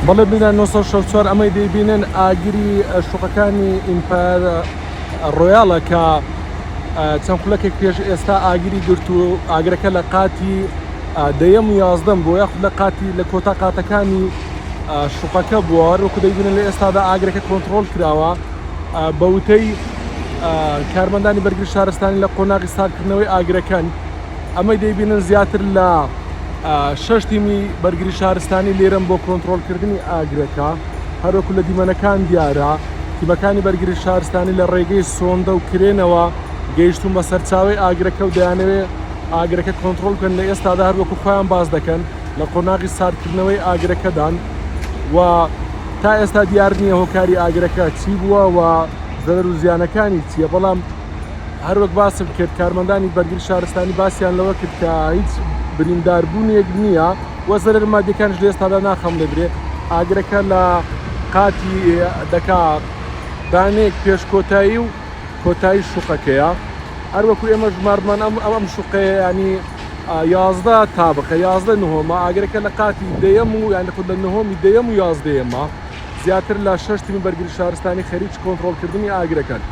بەڵێ بینە 964 ئەمەی دەیبینن ئاگری شوقەکانی ئیمپار ڕۆیاڵە کە چەند خولەکێک پێش ئێستا ئاگری گرت و ئاگرەکە لە قاتی دەیەم و یازدەم بۆ یاخود لە قاتی لە کۆتا قاتەکانی شوقەکە بووە وەکو دەیبینن لە ئێستادا ئاگرەکە کۆنتترۆل کراوە بەوتەی کارمەندانی بەرگری شارستانی لە قۆناغی ساردکردنەوەی ئاگرەکان ئەمەی دەیبینن زیاتر لە 6 تیمی بەرگری شارستانی لێرم بۆ کۆنتترۆلکردنی ئاگرەکە هەروەکو لە دیمەنەکان دیارە تیمەکانی بەرگری شارستانی لە ڕێگەی سۆندە و کرێنەوە گەیشتون بە سەرچاوی ئاگرەکە و دەیانەوێت ئاگرەکە کۆنتترۆل بکەن لە ئێستادا هەروەکو خۆیان باز دەکەن لە قۆناغی ساردکردنەوەی ئاگرەکەدان و تا ئێستا دیار نییە هۆکاری ئاگرەکە چی بووە و زەرەر و زیانەکانی چییە بەڵام هەروەک باسم کرد کارمەندانی بەرگری شارستانی باسییان لەوە کرد کە هیچ برینداربوونیەک نییە وە زەرەر مادیەکانش لە ئێستادا ناخەم لێبرێ ئاگرەکە لە قاتی دەکا دانێک پێش کۆتایی و کۆتایی شوقەکەیە هەروەکو ئێمە ژمارمان ئەم شوقەیە ینی 11 تابقە 11 نهۆمە ئاگرەکە لە قاتی دەیەم و یان خود لە نهۆمی دەیەم و 11 زیاتر لە 6 تیمی بەرگری شارستانی خەریک کۆنتترۆلکردنی ئاگرەکان